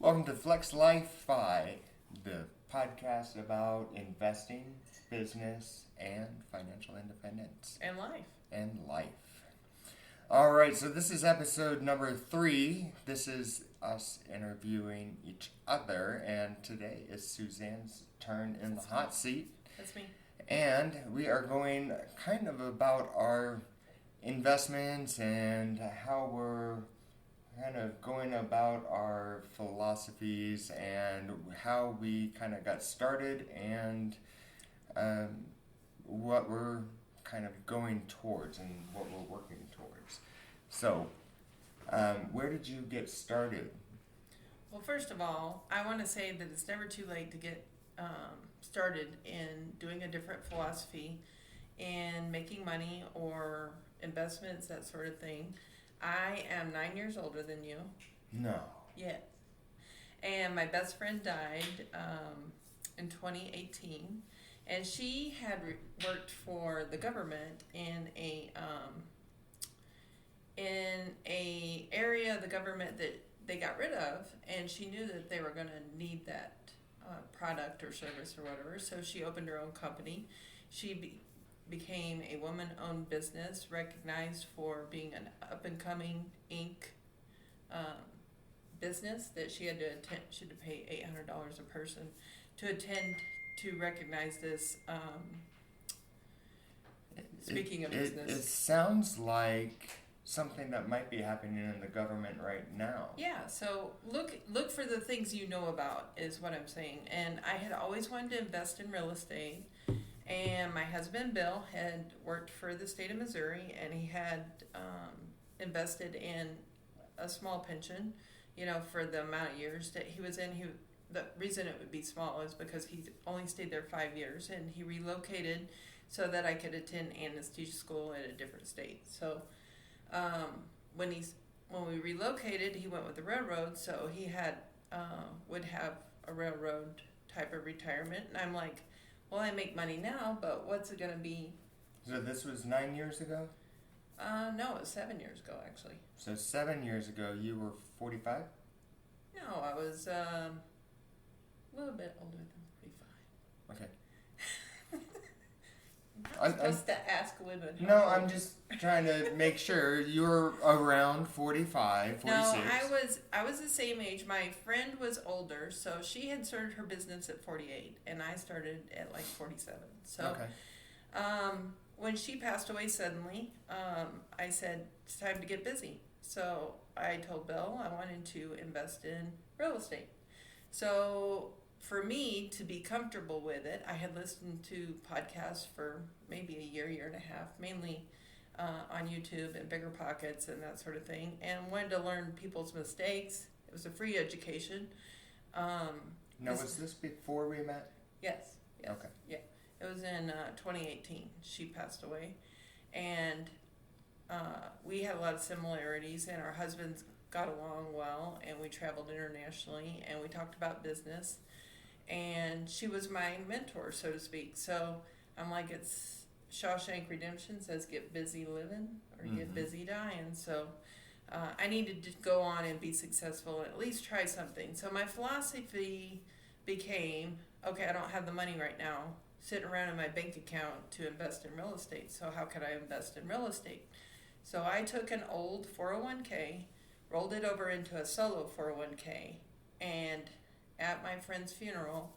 Welcome to Flex Life Fi, the podcast about investing, business, and financial independence. And life. All right, so this is episode number 3. This is us interviewing each other, and today is Suzanne's turn in the hot seat. That's me. And we are going kind of about our investments and how we're kind of going about our philosophies and how we kind of got started and what we're kind of going towards and what we're working towards. So, where did you get started? Well, first of all, I want to say that it's never too late to get started in doing a different philosophy in making money or investments, that sort of thing. I am 9 years older than you. No. Yes. And my best friend died in 2018. And she had worked for the government in a area of the government that they got rid of. And she knew that they were going to need that product or service or whatever. So she opened her own company. She became a woman-owned business, recognized for being an up-and-coming ink business that she had to attend. She had to pay $800 a person to attend to recognize this. Speaking of business, it sounds like something that might be happening in the government right now. Yeah. So look for the things you know about is what I'm saying. And I had always wanted to invest in real estate. And my husband, Bill, had worked for the state of Missouri, and he had invested in a small pension, for the amount of years that he was in. The reason it would be small is because he only stayed there 5 years, and he relocated so that I could attend anesthesia school in a different state. So when we relocated, he went with the railroad, so he would have a railroad type of retirement. And I'm like, well, I make money now, but what's it going to be? So this was 9 years ago? No, it was 7 years ago, actually. So 7 years ago, you were 45? No, I was a little bit older than 45. Okay. I'm supposed to ask women. No, I'm just trying to make sure you were around 45, 46. No, I was the same age. My friend was older, so she had started her business at 48, and I started at like 47. So, okay. When she passed away suddenly, I said it's time to get busy. So I told Bill I wanted to invest in real estate. So for me to be comfortable with it, I had listened to podcasts for maybe a year and a half, mainly on YouTube and Bigger Pockets and that sort of thing, and wanted to learn people's mistakes. It was a free education. Now, was this before we met? Yes. Okay. Yeah. It was in 2018. She passed away. And we had a lot of similarities, and our husbands got along well, and we traveled internationally, and we talked about business. And she was my mentor, so to speak. So I'm like, it's Shawshank Redemption says, get busy living or get busy dying. So I needed to go on and be successful and at least try something. So my philosophy became, okay, I don't have the money right now sitting around in my bank account to invest in real estate. So how could I invest in real estate? So I took an old 401k, rolled it over into a solo 401k, and at my friend's funeral,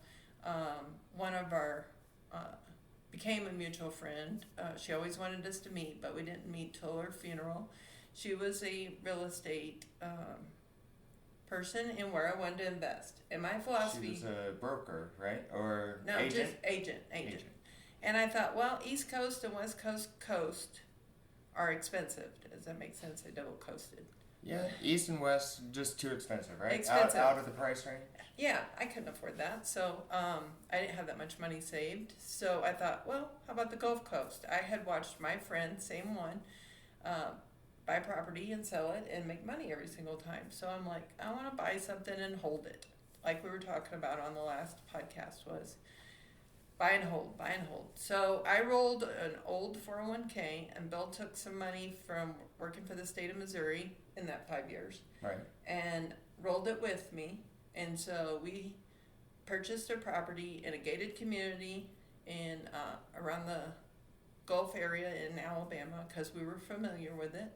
one of our became a mutual friend. She always wanted us to meet, but we didn't meet till her funeral. She was a real estate person in where I wanted to invest. And my philosophy... She was a broker, right? Or no, agent? just agent. And I thought, well, East Coast and West Coast are expensive. Does that make sense? They double coasted. Yeah, East and West, just too expensive, right? Expensive. Out of the price range? Yeah, I couldn't afford that. So I didn't have that much money saved. So I thought, well, how about the Gulf Coast? I had watched my friend, same one, buy property and sell it and make money every single time. So I'm like, I want to buy something and hold it. Like we were talking about on the last podcast was buy and hold. So I rolled an old 401k, and Bill took some money from working for the state of Missouri in that 5 years. Right. And rolled it with me. And so we purchased a property in a gated community in around the Gulf area in Alabama because we were familiar with it,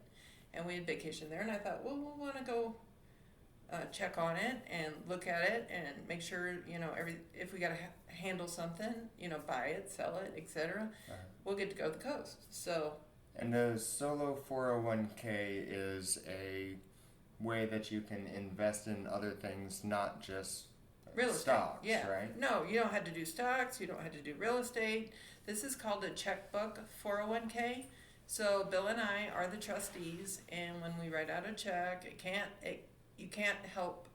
and we had vacation there. And I thought, well, we'll want to go check on it and look at it and make sure, if we got to handle something, buy it, sell it, etc. We'll get to go to the coast. So. And the solo 401k is a way that you can invest in other things, not just real estate. Stocks, yeah. right? No, you don't have to do stocks. You don't have to do real estate. This is called a checkbook 401k. So Bill and I are the trustees, and when we write out a check, you can't help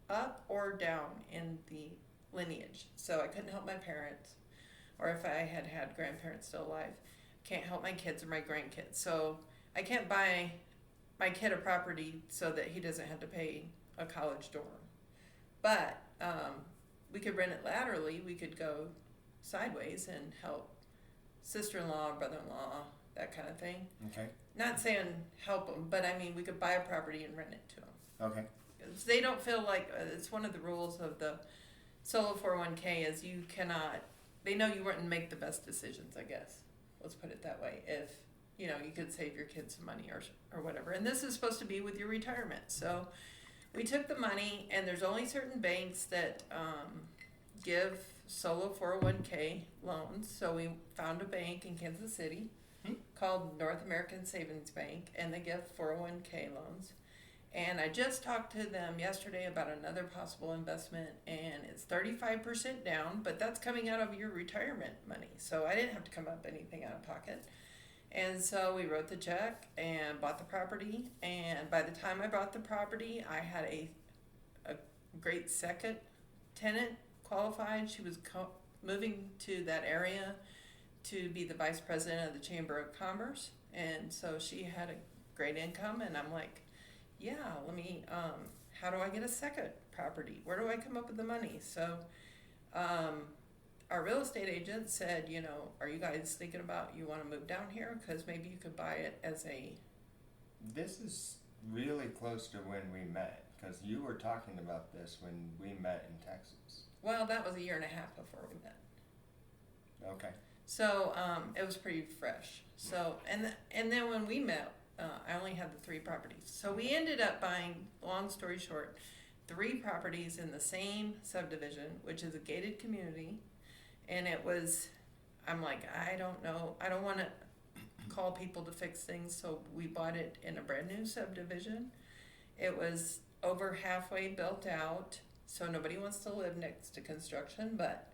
up or down in the lineage. So I couldn't help my parents, or if I had had grandparents still alive, can't help my kids or my grandkids. So I can't buy my kid a property so that he doesn't have to pay a college dorm. But we could rent it laterally. We could go sideways and help sister-in-law, brother-in-law, that kind of thing. Okay. Not saying help them, but I mean we could buy a property and rent it to them. Okay. They don't feel like it's one of the rules of the solo 401k is you cannot. They know you wouldn't make the best decisions, I guess. Let's put it that way. If you could save your kids some money or whatever. And this is supposed to be with your retirement. So we took the money, and there's only certain banks that give solo 401k loans. So we found a bank in Kansas City called North American Savings Bank, and they give 401k loans. And I just talked to them yesterday about another possible investment, and it's 35% down, but that's coming out of your retirement money. So I didn't have to come up anything out of pocket. And so we wrote the check and bought the property. And by the time I bought the property, I had a great second tenant qualified. She was moving to that area to be the vice president of the Chamber of Commerce. And so she had a great income. And I'm like, yeah, let me, how do I get a second property? Where do I come up with the money? So our real estate agent said, are you guys thinking about you want to move down here? Because maybe you could buy it as a... This is really close to when we met, because you were talking about this when we met in Texas. Well, that was a year and a half before we met. Okay. So it was pretty fresh. So and then when we met, I only had the 3 properties. So we ended up buying, long story short, 3 properties in the same subdivision, which is a gated community. And it was, I'm like, I don't know. I don't want to call people to fix things. So we bought it in a brand new subdivision. It was over halfway built out. So nobody wants to live next to construction. But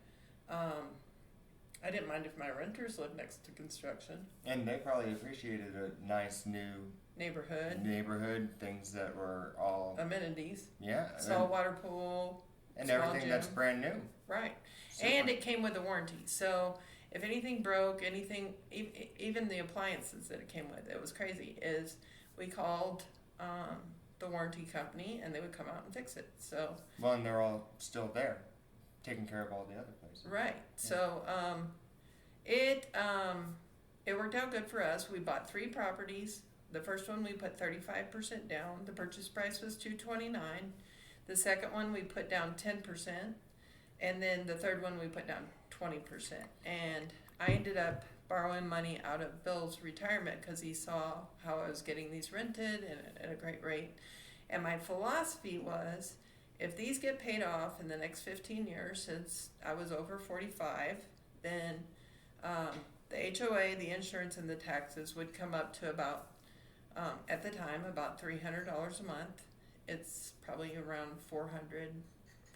I didn't mind if my renters lived next to construction. And they probably appreciated a nice new neighborhood, things that were all amenities. Yeah. Saltwater pool. And everything gym. that's brand new. Right. Super. And it came with a warranty. So if anything broke, even the appliances that it came with, it was crazy, is we called the warranty company and they would come out and fix it. So. Well, and they're all still there, taking care of all the other places. Right. Yeah. So it worked out good for us. We bought 3 properties. The first one we put 35% down. The purchase price was $229. The second one we put down 10%, and then the third one we put down 20%. And I ended up borrowing money out of Bill's retirement because he saw how I was getting these rented and at a great rate. And my philosophy was, if these get paid off in the next 15 years, since I was over 45, then the HOA, the insurance, and the taxes would come up to about, at the time, about $300 a month. It's probably around $400,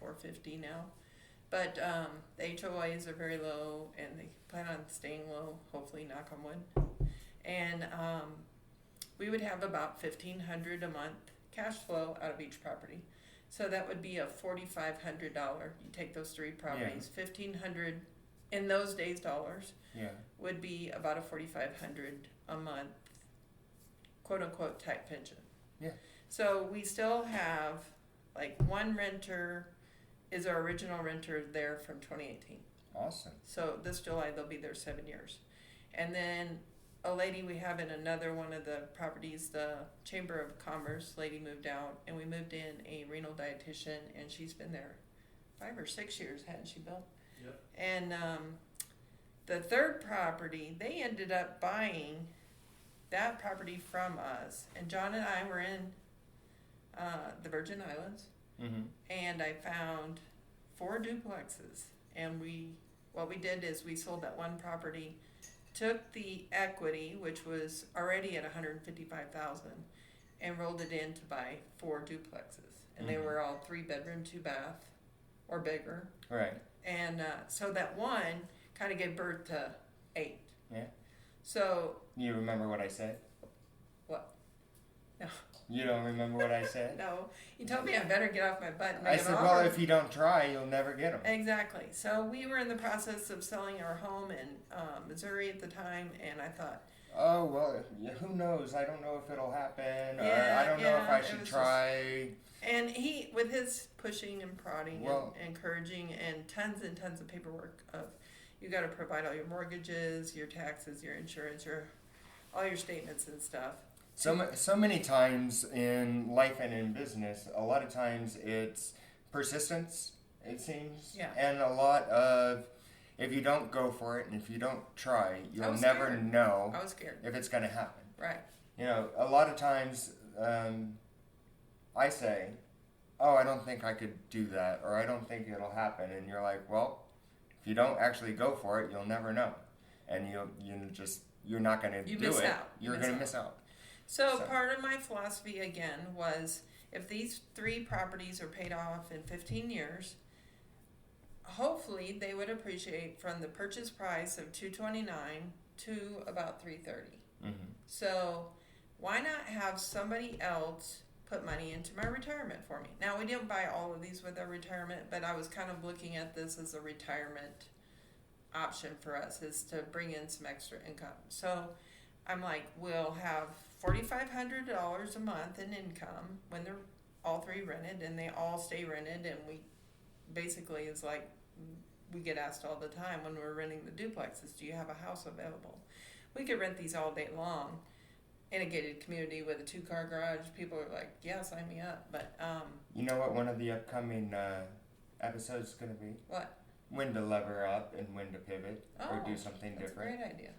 $450 now. But the HOAs are very low, and they plan on staying low, hopefully, knock on wood. And we would have about $1,500 a month cash flow out of each property. So that would be a $4,500. You take those 3 properties, yeah. $1,500 in those days dollars, yeah, would be about a $4,500 a month, quote unquote, type pension. Yeah. So we still have, like, one renter is our original renter there from 2018. Awesome. So this July they'll be there 7 years. And then a lady we have in another one of the properties, the Chamber of Commerce lady moved out, and we moved in a renal dietitian, and she's been there 5 or 6 years, hadn't she, Bill? Yep. And the third property, they ended up buying that property from us, and John and I were in the Virgin Islands, Mm-hmm. and I found 4 duplexes, and what we did is we sold that one property, took the equity, which was already at $155,000, and rolled it in to buy 4 duplexes, and they Mhm. were all 3-bedroom, 2-bath, or bigger, Right. and so that one kind of gave birth to 8. Yeah. So You remember what I said? what? No, You don't remember what I said? no. You told me I better get off my butt and I make an said, offer. well, if you don't try, you'll never get them. Exactly. So we were in the process of selling our home in Missouri at the time, and I thought, Oh, well, who knows? I don't know if it'll happen, or Yeah, I don't know if yeah, I it should was try. and he, with his pushing and prodding Well- and encouraging and tons of paperwork of, you got to provide all your mortgages, your taxes, your insurance, all your statements and stuff. So many times in life and in business, a lot of times it's persistence, it seems. Yeah. And a lot of, if you don't go for it and if you don't try, you'll was never scared. know I was scared. if it's going to happen. Right. You know, a lot of times I say, oh, I don't think I could do that, or I don't think it'll happen. And you're like, well, if you don't actually go for it, you'll never know. And you're not going to You do miss it. out. You're going to miss out. So So- part of my philosophy again was, if these 3 properties are paid off in 15 years, hopefully they would appreciate from the purchase price of $229 to about $330. Mm-hmm. So why not have somebody else put money into my retirement for me? Now, we didn't buy all of these with our retirement, but I was kind of looking at this as a retirement option for us, is to bring in some extra income. So I'm like, we'll have $4,500 a month in income when they're all 3 rented, and they all stay rented, and we basically, is like, we get asked all the time when we're renting the duplexes, do you have a house available? We could rent these all day long in a gated community with a 2-car garage. People are like, yeah, sign me up. But You know what one of the upcoming episodes is going to be? what? When to lever up and when to pivot or do Oh, something That's different. a great idea.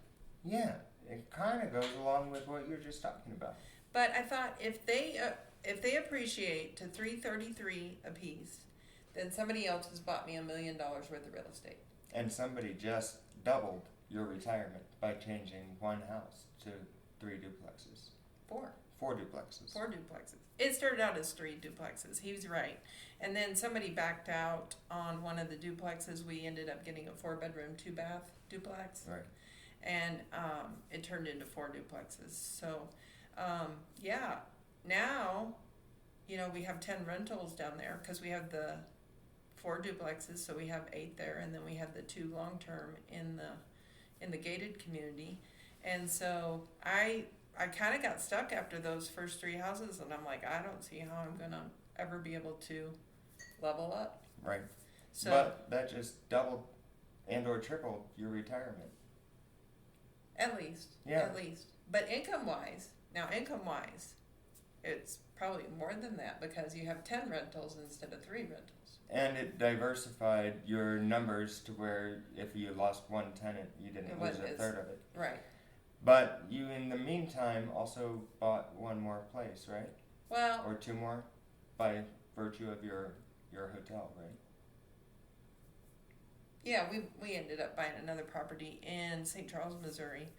Yeah, it kind of goes along with what you're just talking about. But I thought, if they appreciate to $333 a piece, then somebody else has bought me $1 million worth of real estate. And somebody just doubled your retirement by changing one house to 3 duplexes. 4 duplexes. 4 duplexes. It started out as 3 duplexes. He was right. And then somebody backed out on one of the duplexes. We ended up getting a 4-bedroom, 2-bath duplex. Right. And it turned into 4 duplexes. So, yeah, now, we have 10 rentals down there, because we have the 4 duplexes, so we have 8 there, and then we have the 2 long-term in the gated community. And so I kind of got stuck after those first 3 houses, and I'm like, I don't see how I'm gonna ever be able to level up. Right. So But that just doubled and or tripled your retirement. at least, Yeah. but income wise, it's probably more than that, because you have 10 rentals instead of 3 rentals. And it diversified your numbers to where if you lost one tenant, you didn't It lose was- a third of it. Right. But you, in the meantime, also bought 1 more place, right? Well, Or 2 more, by virtue of your hotel, right? yeah, we ended up buying another property in St. Charles, Missouri,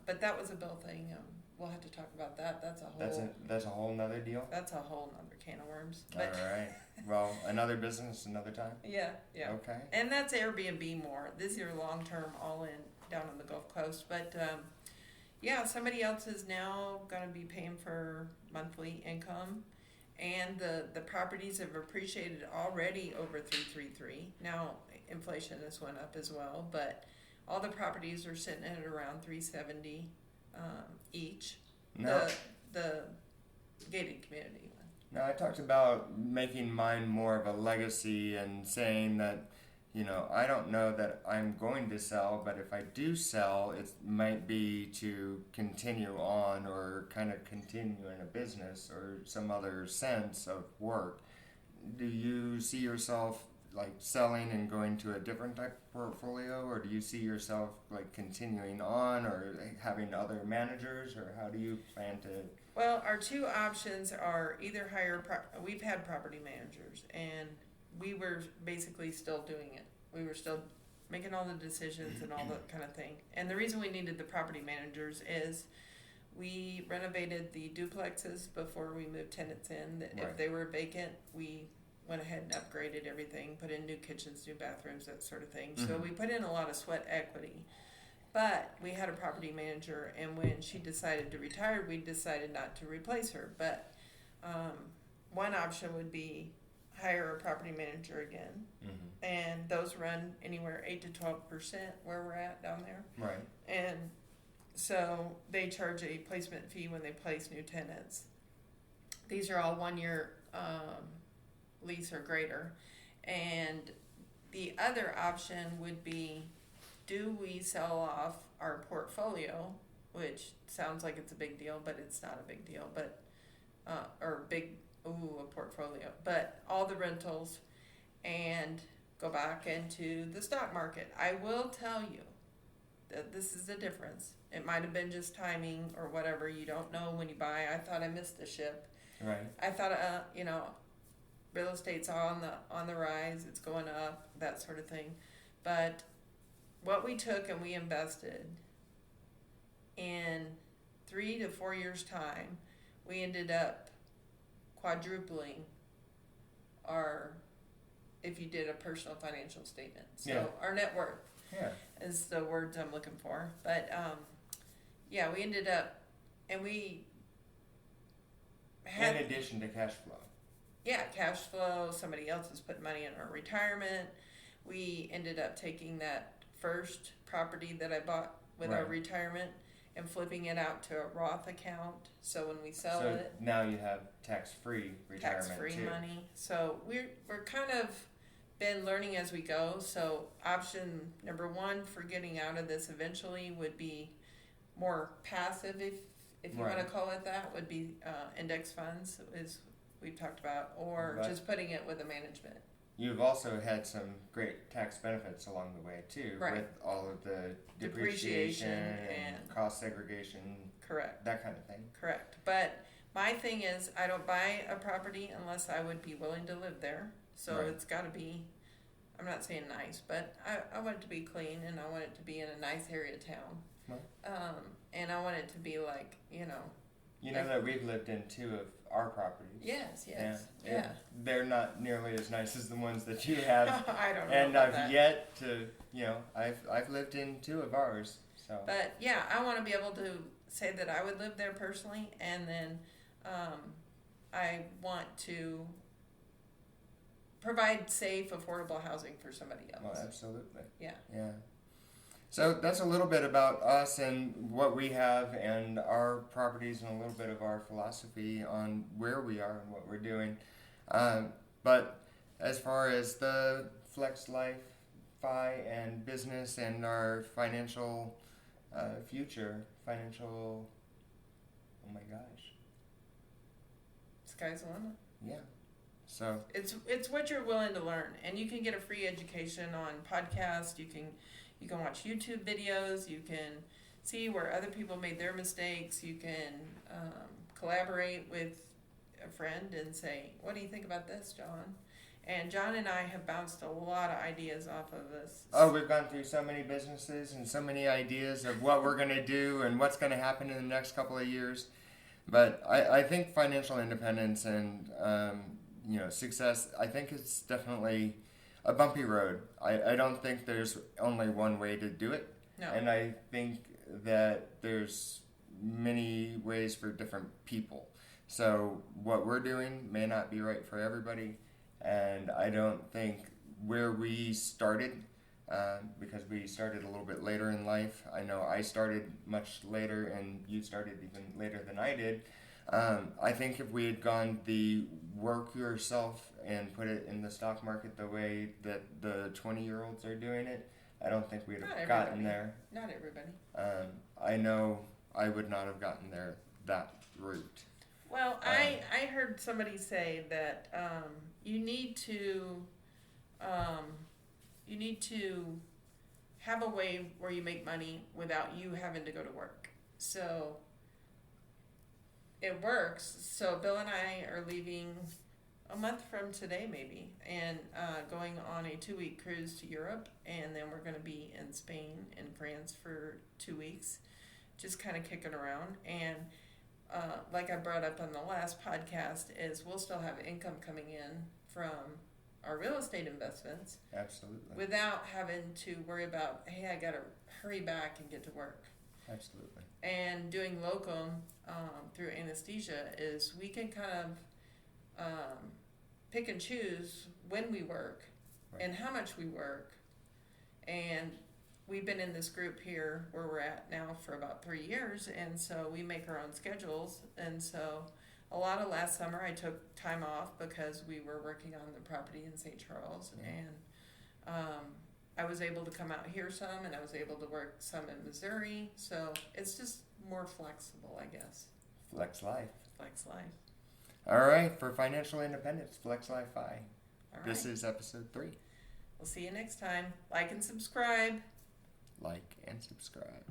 but that was a Bill thing. We'll have to talk about that. That's That's a whole nother deal. That's a whole nother can of worms. All But right. Well, another business, another time. yeah. Okay. And that's Airbnb more. This is your long term, all in, down on the Gulf Coast. But yeah, somebody else is now going to be paying for monthly income, and the properties have appreciated already over 333. Now inflation has went up as well, but all the properties are sitting at around 370 each. No. The gated community one. Now I talked about making mine more of a legacy and saying that, I don't know that I'm going to sell, but if I do sell, it might be to continue on or kind of continue in a business or some other sense of work. Do you see yourself like selling and going to a different type of portfolio, or do you see yourself like continuing on or like, having other managers, or how do you plan to? Well, our two options are either we've had property managers, and we were basically still doing it. We were still making all the decisions and all that kind of thing. And the reason we needed the property managers is we renovated the duplexes before we moved tenants in. That Right. If they were vacant, we went ahead and upgraded everything, put in new kitchens, new bathrooms, that sort of thing. So we put in a lot of sweat equity. But we had a property manager, and when she decided to retire, we decided not to replace her. But one option would be hire a property manager again, and those run anywhere 8 to 12% where we're at down there. Right. And so they charge a placement fee when they place new tenants. These are all 1 year lease or greater. And the other option would be, do we sell off our portfolio, which sounds like it's a big deal, but it's not a big deal, but a portfolio, but all the rentals, and go back into the stock market. I will tell you that this is the difference. It might have been just timing or whatever. You don't know when you buy. I thought I missed the ship. Right. I thought, real estate's on the rise. It's going up, that sort of thing. But what we took and we invested in 3 to 4 years' time, we ended up quadrupling our, if you did a personal financial statement. So our net worth is the words I'm looking for. But we ended up, and we had, in addition to cash flow. Yeah, cash flow. Somebody else is putting money in our retirement. We ended up taking that first property that I bought with our retirement and flipping it out to a Roth account. So when we sell it, now you have tax-free retirement, tax-free too. money. So we're kind of been learning as we go. So option number one for getting out of this eventually would be more passive, if you want to call it that, would be index funds, is we've talked about, or just putting it with a management. You've also had some great tax benefits along the way too, with all of the depreciation and cost segregation. Correct. That kind of thing. Correct. But my thing is, I don't buy a property unless I would be willing to live there. So it's got to be, I'm not saying nice, but I want it to be clean, and I want it to be in a nice area of town. And I want it to be like, You know that we've lived in 2 of our properties. Yes. Yeah. They're not nearly as nice as the ones that you have. I don't know. And I've yet to, I've lived in 2 of ours. So. But yeah, I want to be able to say that I would live there personally, and then I want to provide safe, affordable housing for somebody else. Well, absolutely. Yeah. So that's a little bit about us and what we have and our properties, and a little bit of our philosophy on where we are and what we're doing. But as far as the Flex Life Fi and business and our financial future, oh my gosh. Sky's the limit. Yeah. So it's what you're willing to learn, and you can get a free education on podcasts. You can watch YouTube videos. You can see where other people made their mistakes. You can collaborate with a friend and say, "What do you think about this, John?" And John and I have bounced a lot of ideas off of this. Oh, we've gone through so many businesses and so many ideas of what we're going to do and what's going to happen in the next couple of years. But I think financial independence and success, I think it's definitely a bumpy road. I don't think there's only one way to do it. No. And I think that there's many ways for different people. So what we're doing may not be right for everybody. And I don't think where we started, because we started a little bit later in life. I know I started much later, and you started even later than I did. I think if we had gone the work yourself and put it in the stock market the way that the 20-year-olds are doing it, I don't think we'd Not have gotten everybody. there. Not everybody. I know I would not have gotten there that route. Well, I heard somebody say that you need to um, you need to have a way where you make money without you having to go to work. So it works. So Bill and I are leaving a month from today, maybe, and going on a 2-week cruise to Europe, and then we're going to be in Spain and France for 2 weeks, just kind of kicking around. And like I brought up on the last podcast, is we'll still have income coming in from our real estate investments Absolutely. without having to worry about, hey, I got to hurry back and get to work. Absolutely. And doing locum through anesthesia is we can kind of pick and choose when we work Right. and how much we work. And we've been in this group here where we're at now for about 3 years, and so we make our own schedules. And so a lot of last summer I took time off because we were working on the property in St. Charles, and I was able to come out here some, and I was able to work some in Missouri. So it's just more flexible, I guess. Flex Life. Flex life. All right, for financial independence, Flex Life I. All right. This is episode 3. We'll see you next time. Like and subscribe. Like and subscribe.